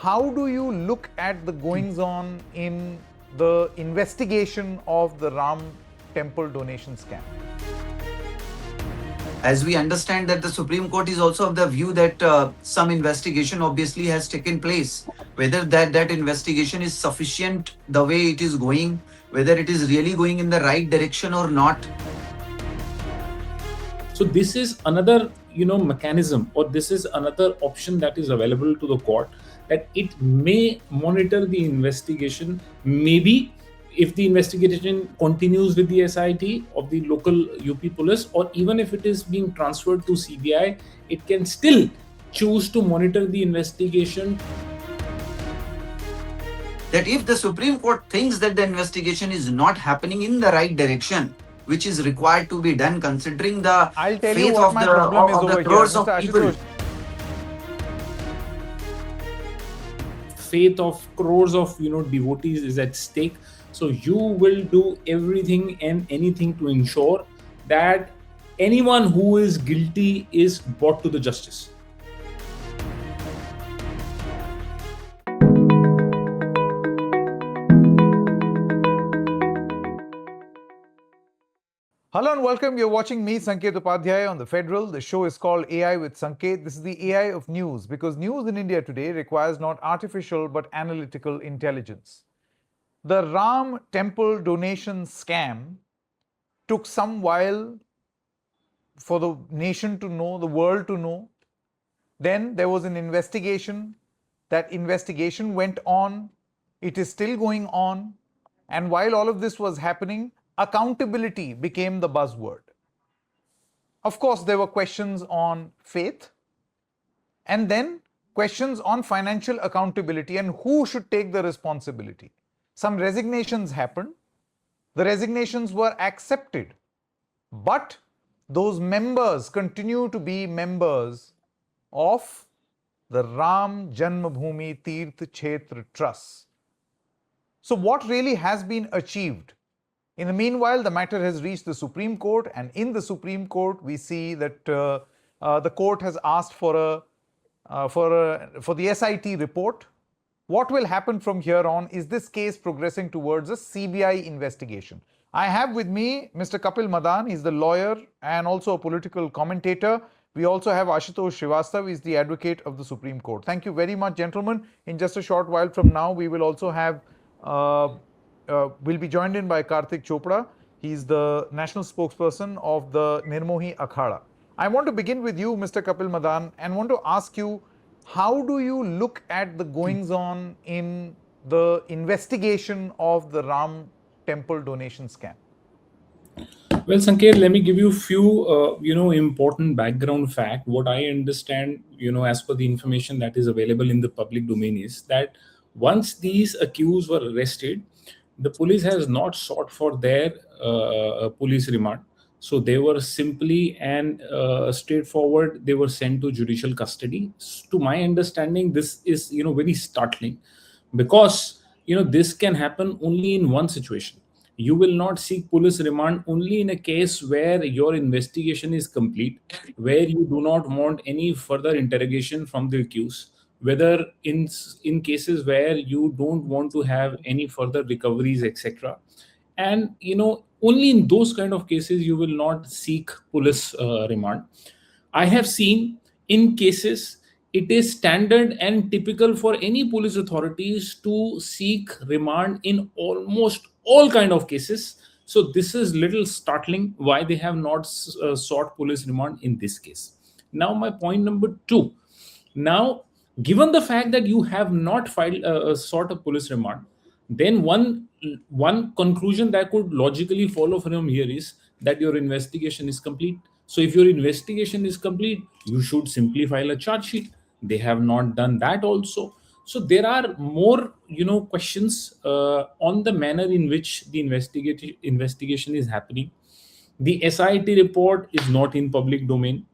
how do you look at the goings on in the investigation of the Ram temple donation scam? As we understand that the Supreme Court is also of the view that some investigation obviously has taken place. Whether that investigation is sufficient the way it is going, whether it is really going in the right direction or not. So this is another mechanism, or this is another option that is available to the court, that it may monitor the investigation. Maybe if the investigation continues with the SIT of the local UP police, or even if it is being transferred to CBI, it can still choose to monitor the investigation. That if the Supreme Court thinks that the investigation is not happening in the right direction, which is required to be done considering the I'll tell you faith what of my the, problem is of the over here, crores of Mr. people. Ashutosh. Faith of crores of devotees is at stake. So you will do everything and anything to ensure that anyone who is guilty is brought to the justice. Hello and welcome. You're watching me, Sanket Upadhyay, on The Federal. The show is called AI with Sanket. This is the AI of news, because news in India today requires not artificial but analytical intelligence. The Ram temple donation scam took some while for the nation to know, the world to know. Then there was an investigation. That investigation went on. It is still going on. And while all of this was happening, accountability became the buzzword. Of course, there were questions on faith, and then questions on financial accountability and who should take the responsibility. Some resignations happened. The resignations were accepted, but those members continue to be members of the Ram Janmabhoomi Tirth Kshetra Trust. So what really has been achieved? In the meanwhile, the matter has reached the Supreme Court, and in the Supreme Court, we see that the court has asked for the SIT report. What will happen from here on? Is this case progressing towards a CBI investigation? I have with me Mr. Kapil Madan. He's the lawyer and also a political commentator. We also have Ashutosh Srivastav. He's the advocate of the Supreme Court. Thank you very much, gentlemen. In just a short while from now, we will also have we'll be joined in by Karthik Chopra. He's the national spokesperson of the Nirmohi Akhada. I want to begin with you, Mr. Kapil Madan, and want to ask you, how do you look at the goings on in the investigation of the Ram temple donation scam? Well, Sanket, let me give you a few, important background fact. What I understand, as per the information that is available in the public domain, is that once these accused were arrested, the police has not sought for their police remand. So they were simply and straightforward, they were sent to judicial custody. To my understanding, this is, very startling, because, this can happen only in one situation. You will not seek police remand only in a case where your investigation is complete, where you do not want any further interrogation from the accused, whether in cases where you don't want to have any further recoveries, etc. And only in those kind of cases you will not seek police remand. I have seen in cases it is standard and typical for any police authorities to seek remand in almost all kind of cases. So this is little startling why they have not sought police remand in this case. Now my point number 2. Now, given the fact that you have not filed a sort of police remand, then one conclusion that could logically follow from here is that your investigation is complete. So if your investigation is complete, you should simply file a charge sheet. They have not done that also. So there are more questions on the manner in which the investigation is happening. The SIT report is not in public domain.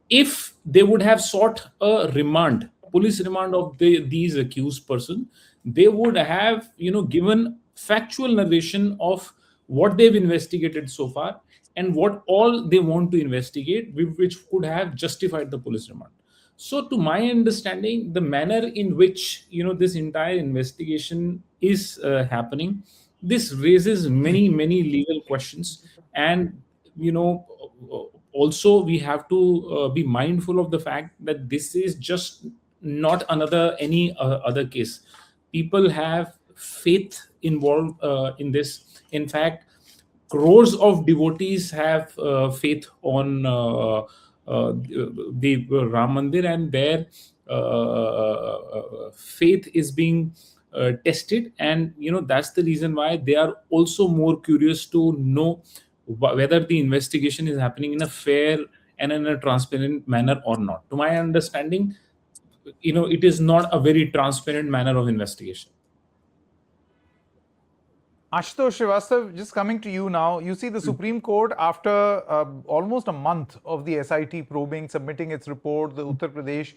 If they would have sought a remand, police remand of these accused person, they would have given factual narration of what they've investigated so far and what all they want to investigate, which could have justified the police remand. So, to my understanding, the manner in which this entire investigation is happening, this raises many legal questions, and you know also we have to be mindful of the fact that this is just not another any other case. People have faith involved in this. In fact, crores of devotees have faith on the Ram Mandir, and their faith is being tested, and that's the reason why they are also more curious to know whether the investigation is happening in a fair and in a transparent manner or not. To my understanding, it is not a very transparent manner of investigation. Ashutosh Srivastav, just coming to you now. You see, the Supreme Court, after almost a month of the SIT probing, submitting its report, the Uttar Pradesh,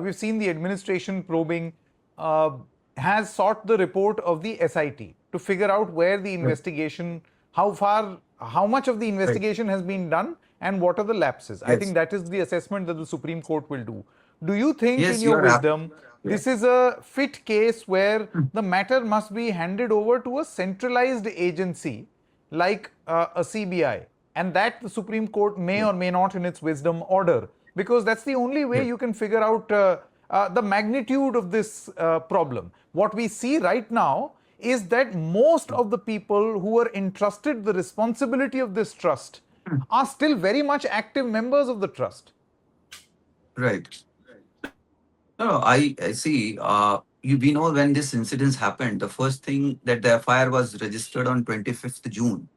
we've seen the administration probing, uh, has sought the report of the SIT to figure out where the Right. investigation, how far, how much of the Right. investigation has been done, and what are the lapses. I think Yes. that is the assessment that the Supreme Court will do. Do you think, in Yes, your you are wisdom, yeah. this is a fit case where the matter must be handed over to a centralized agency like a CBI, and that the Supreme Court may Yeah. or may not, in its wisdom, order? Because that's the only way Yeah. you can figure out the magnitude of this problem. What we see right now is that most of the people who were entrusted the responsibility of this trust are still very much active members of the trust. Right. No, I see. We know when this incident happened, the first thing that the FIR was registered on 25th June,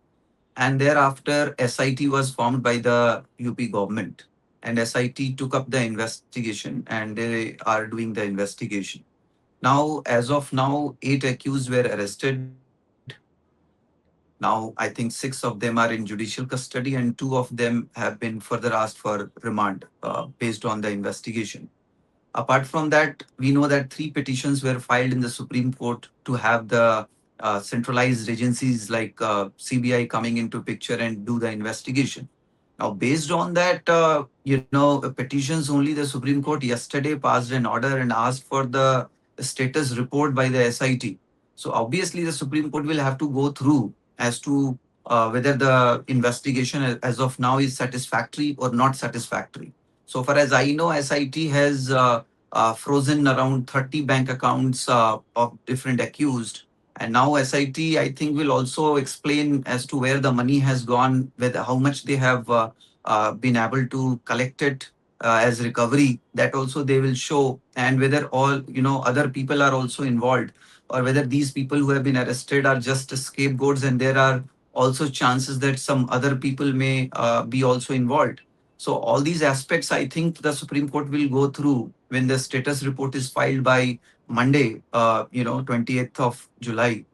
and thereafter SIT was formed by the UP government, and SIT took up the investigation, and they are doing the investigation. Now, as of now, 8 accused were arrested. Now, I think 6 of them are in judicial custody, and 2 of them have been further asked for remand based on the investigation. Apart from that, we know that 3 petitions were filed in the Supreme Court to have the centralized agencies like CBI coming into picture and do the investigation. Now, based on that, petitions only, the Supreme Court yesterday passed an order and asked for the status report by the SIT. So obviously, the Supreme Court will have to go through as to whether the investigation as of now is satisfactory or not satisfactory. So far as I know, SIT has frozen around 30 bank accounts of different accused. And now SIT, I think, will also explain as to where the money has gone, whether how much they have been able to collect it as recovery. That also they will show, and whether all other people are also involved, or whether these people who have been arrested are just scapegoats, and there are also chances that some other people may be also involved. So all these aspects, I think the Supreme Court will go through when the status report is filed by Monday, 28th of July.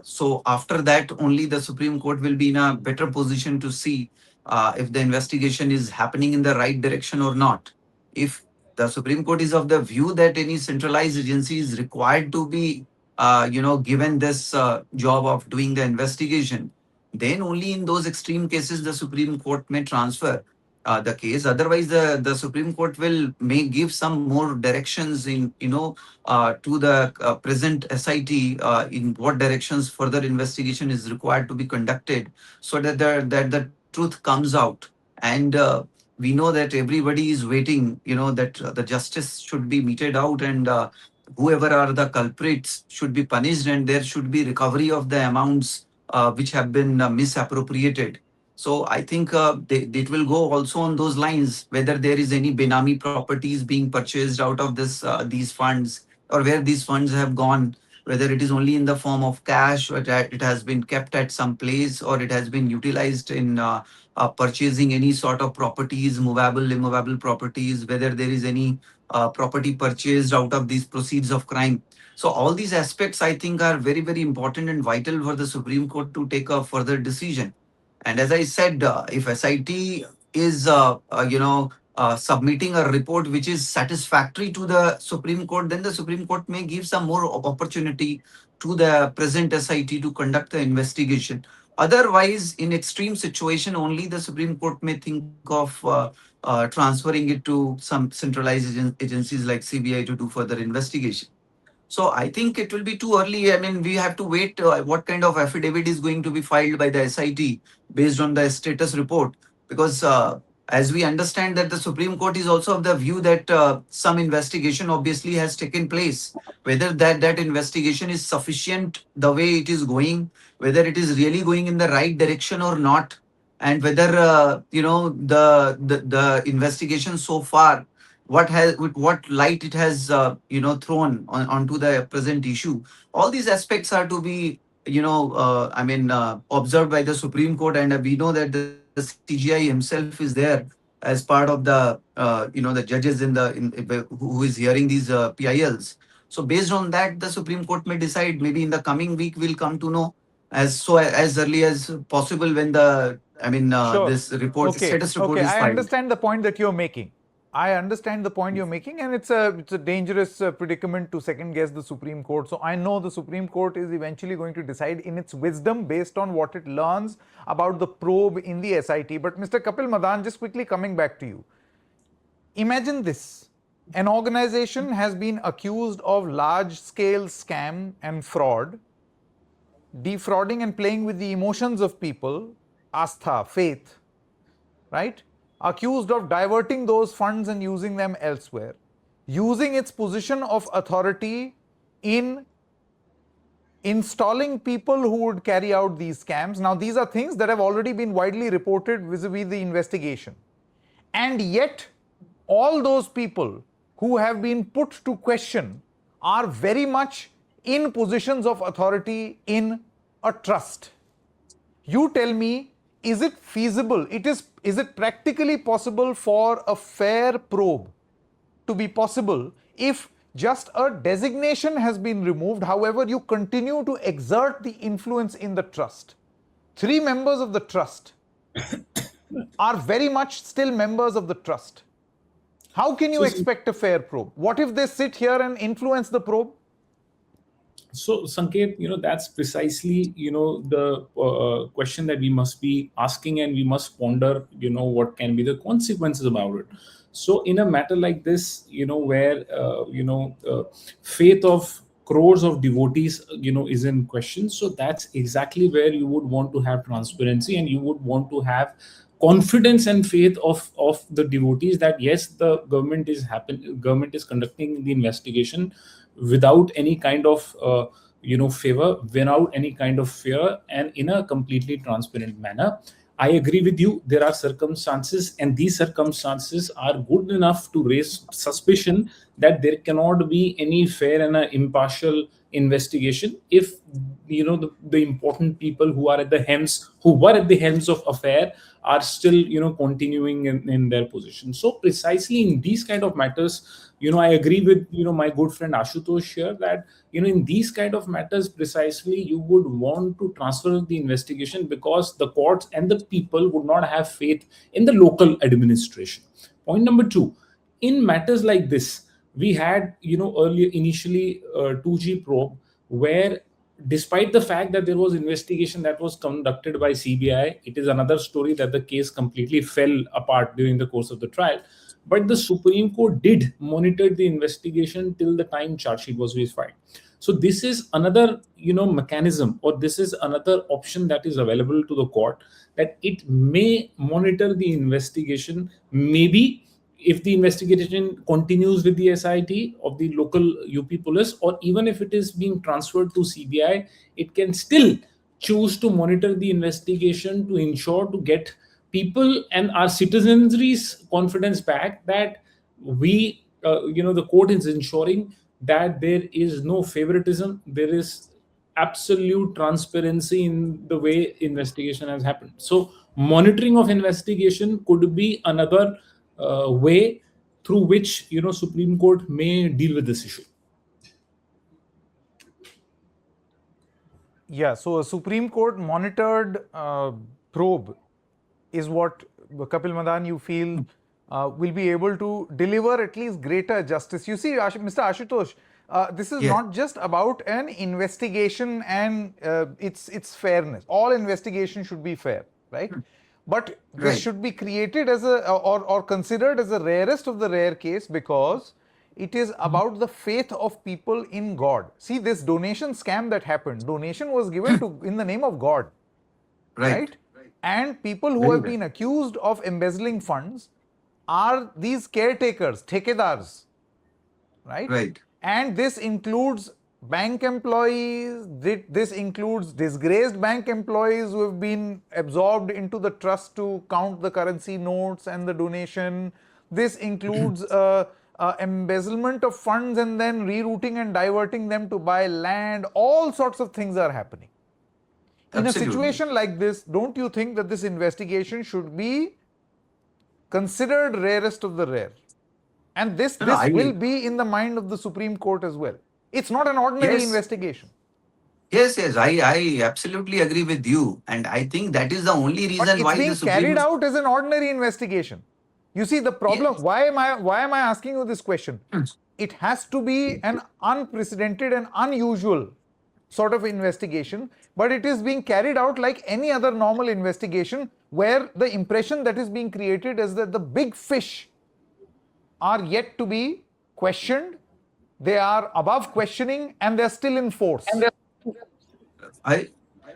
So after that, only the Supreme Court will be in a better position to see if the investigation is happening in the right direction or not. If the Supreme Court is of the view that any centralized agency is required to be, given this job of doing the investigation, then only in those extreme cases the Supreme Court may transfer the case. Otherwise, the Supreme Court will may give some more directions in to the present SIT in what directions further investigation is required to be conducted, so that the truth comes out. And we know that everybody is waiting. That the justice should be meted out, and whoever are the culprits should be punished, and there should be recovery of the amounts which have been misappropriated. So I think it will go also on those lines, whether there is any Benami properties being purchased out of these funds, or where these funds have gone, whether it is only in the form of cash, or that it has been kept at some place, or it has been utilized in purchasing any sort of properties, movable, immovable properties, whether there is any property purchased out of these proceeds of crime. So all these aspects, I think, are very, very important and vital for the Supreme Court to take a further decision. And as I said, if SIT is, submitting a report which is satisfactory to the Supreme Court, then the Supreme Court may give some more opportunity to the present SIT to conduct the investigation. Otherwise, in extreme situation, only the Supreme Court may think of transferring it to some centralized agencies like CBI to do further investigation. So I think it will be too early. I mean, we have to wait what kind of affidavit is going to be filed by the SIT based on the status report. Because as we understand that the Supreme Court is also of the view that some investigation obviously has taken place. Whether that investigation is sufficient the way it is going, whether it is really going in the right direction or not, and whether the investigation so far, what has with what light it has thrown onto the present issue. All these aspects are to be observed by the Supreme Court, and we know that the CGI himself is there as part of the judges who is hearing these PILs. So based on that, the Supreme Court may decide. Maybe in the coming week we'll come to know as early as possible when the Sure. this report Okay. status report Okay. is I filed. understand the point that you're making. I understand the point you're making, and it's a dangerous predicament to second guess the Supreme Court. So I know the Supreme Court is eventually going to decide in its wisdom based on what it learns about the probe in the SIT. But Mr. Kapil Madan, just quickly coming back to you, imagine this: an organization has been accused of large-scale scam and fraud, defrauding and playing with the emotions of people, astha, faith, right? Accused of diverting those funds and using them elsewhere, using its position of authority in installing people who would carry out these scams. Now, these are things that have already been widely reported vis-a-vis the investigation. And yet, all those people who have been put to question are very much in positions of authority in a trust. You tell me, is it feasible? Is it practically possible for a fair probe to be possible if just a designation has been removed, however, you continue to exert the influence in the trust? 3 members of the trust are very much still members of the trust. How can you So, expect a fair probe? What if they sit here and influence the probe? so Sanket, that's precisely, the question that we must be asking, and we must ponder, what can be the consequences about it. So in a matter like this, where, faith of crores of devotees, is in question. So that's exactly where you would want to have transparency, and you would want to have confidence and faith of the devotees that yes, the government is conducting the investigation without any kind of favor, without any kind of fear, and in a completely transparent manner. I agree with you. There are circumstances, and these circumstances are good enough to raise suspicion that there cannot be any fair and impartial investigation if the important people who were at the helms of affair are still continuing in their position. So precisely in these kind of matters, I agree with my good friend Ashutosh here that in these kind of matters precisely you would want to transfer the investigation, because the courts and the people would not have faith in the local administration. Point number 2, in matters like this, we had earlier initially 2G probe, where despite the fact that there was investigation that was conducted by CBI, it is another story that the case completely fell apart during the course of the trial. But the Supreme Court did monitor the investigation till the time charge sheet was filed. So this is another mechanism, or this is another option that is available to the court, that it may monitor the investigation. Maybe if the investigation continues with the SIT of the local UP police, or even if it is being transferred to CBI, it can still choose to monitor the investigation to ensure to get people and our citizenry's confidence back that the court is ensuring that there is no favoritism, there is absolute transparency in the way investigation has happened. So monitoring of investigation could be another way through which Supreme Court may deal with this issue. Yeah, so a Supreme Court monitored probe is what, Kapil Madan, you feel will be able to deliver at least greater justice. You see, Mr. Ashutosh, this is Yes. not just about an investigation and its fairness. All investigation should be fair, right? But this Right. should be created as a or considered as the rarest of the rare case because it is about the faith of people in God. See, this donation scam that happened, donation was given to in the name of God, Right. right? And people who Very have well. been accused of embezzling funds are these caretakers, thekedars, right? Right. And this includes bank employees, this includes disgraced bank employees who have been absorbed into the trust to count the currency notes and the donation. This includes embezzlement of funds and then rerouting and diverting them to buy land. All sorts of things are happening. In a Absolutely. situation like this, don't you think that this investigation should be considered rarest of the rare? And this, No, no, this will I, be in the mind of the Supreme Court as well. It's not an ordinary yes, investigation. yes, I absolutely agree with you. And I think that is the only But reason it's why the being carried Supreme, out as an ordinary investigation. You see, the problem, yes, why am I asking you this question? It has to be an unprecedented and unusual sort of investigation, but it is being carried out like any other normal investigation where the impression that is being created is that the big fish are yet to be questioned, they are above questioning, and they're still in force. I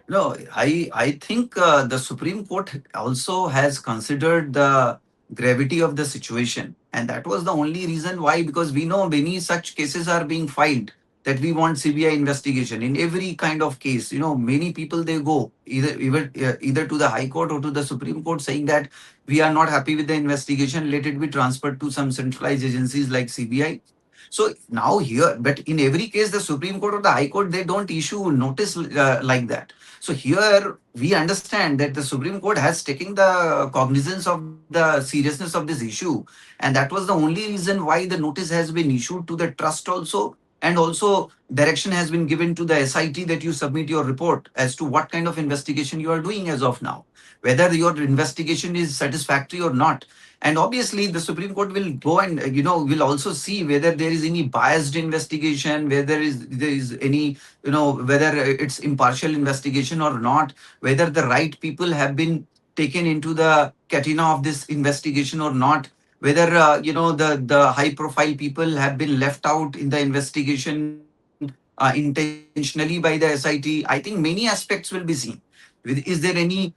no, I think the Supreme Court also has considered the gravity of the situation, and that was the only reason why. Because we know many such cases are being filed that we want CBI investigation in every kind of case. Many people they go either to the High Court or to the Supreme Court saying that we are not happy with the investigation. Let it be transferred to some centralized agencies like CBI. So now here, but in every case, the Supreme Court or the High Court, they don't issue notice like that. So here we understand that the Supreme Court has taken the cognizance of the seriousness of this issue, and that was the only reason why the notice has been issued to the trust also, and also direction has been given to the SIT that you submit your report as to what kind of investigation you are doing as of now, whether your investigation is satisfactory or not. And obviously the Supreme Court will go and will also see whether there is any biased investigation, whether there is any, whether it's impartial investigation or not, whether the right people have been taken into the catena of this investigation or not, whether the high profile people have been left out in the investigation intentionally by the SIT. I think many aspects will be seen. Is there any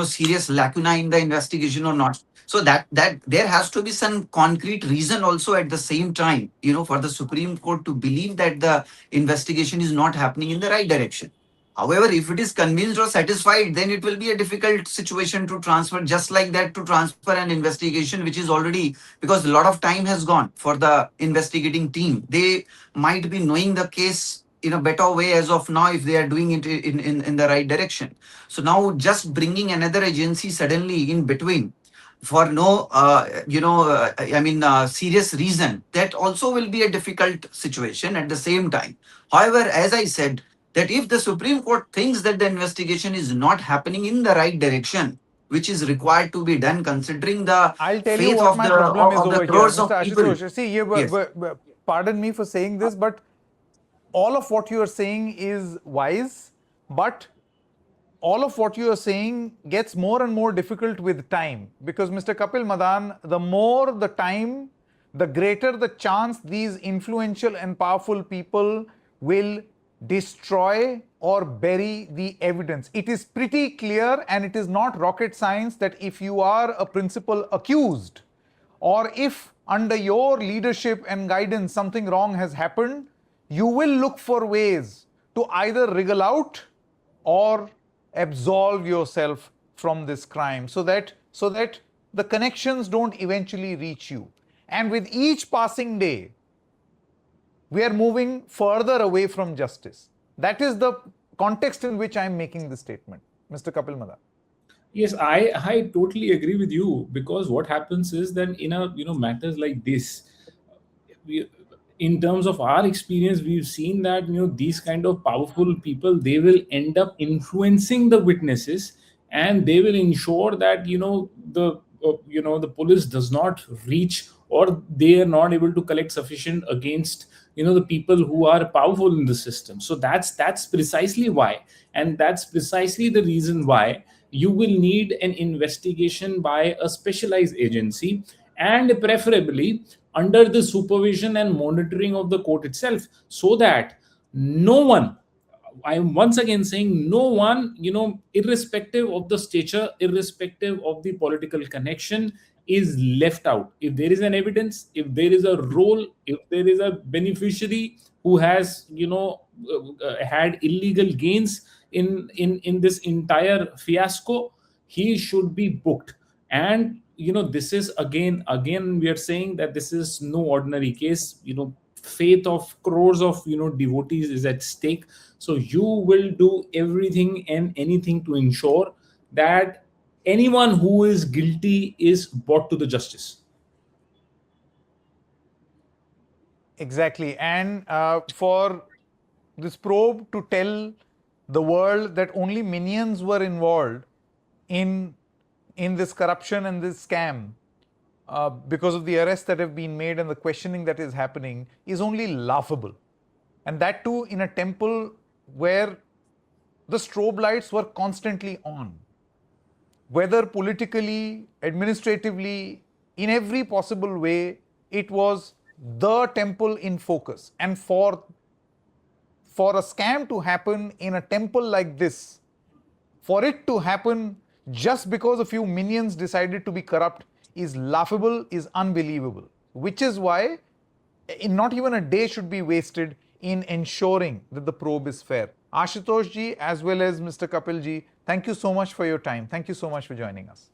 serious lacuna in the investigation or not? So that there has to be some concrete reason also at the same time, for the Supreme Court to believe that the investigation is not happening in the right direction. However, if it is convinced or satisfied, then it will be a difficult situation to transfer just like that, to transfer an investigation which is already, because a lot of time has gone for the investigating team. They might be knowing the case in a better way as of now if they are doing it in the right direction. So now just bringing another agency suddenly in between for no serious reason, that also will be a difficult situation at the same time. However, as I said, that if the Supreme Court thinks that the investigation is not happening in the right direction, which is required to be done considering the I'll tell you faith what of my the problem is of the over here, crores Mr. of people. Ashutosh. See, Yes. pardon me for saying this, but all of what you are saying is wise, but all of what you are saying gets more and more difficult with time because, Mr. Kapil Madan, the more the time, the greater the chance these influential and powerful people will destroy or bury the evidence. It is pretty clear, and it is not rocket science, that if you are a principal accused, or if under your leadership and guidance something wrong has happened, you will look for ways to either wriggle out or absolve yourself from this crime so that the connections don't eventually reach you. And with each passing day, we are moving further away from justice. That is the context in which I am making this statement, Mr. Kapil Madan. Yes, I totally agree with you, because what happens is that in a matters like this, we, in terms of our experience, we've seen that these kind of powerful people, they will end up influencing the witnesses, and they will ensure that the police does not reach, or they are not able to collect sufficient against the people who are powerful in the system. So that's precisely why, and that's precisely the reason why you will need an investigation by a specialized agency, and preferably under the supervision and monitoring of the court itself, so that no one, I'm once again saying, no one, irrespective of the stature, irrespective of the political connection, is left out. If there is an evidence, if there is a role, if there is a beneficiary who has, had illegal gains in this entire fiasco, he should be booked. And this is again we are saying that this is no ordinary case. Faith of crores of devotees is at stake. So you will do everything and anything to ensure that anyone who is guilty is brought to the justice. Exactly. And for this probe to tell the world that only minions were involved in this corruption and this scam, because of the arrests that have been made and the questioning that is happening, is only laughable. And that too in a temple where the strobe lights were constantly on. Whether politically, administratively, in every possible way, it was the temple in focus. And for a scam to happen in a temple like this, for it to happen just because a few minions decided to be corrupt, is laughable, is unbelievable. Which is why not even a day should be wasted in ensuring that the probe is fair. Ashutosh ji, as well as Mr. Kapil ji, thank you so much for your time. Thank you so much for joining us.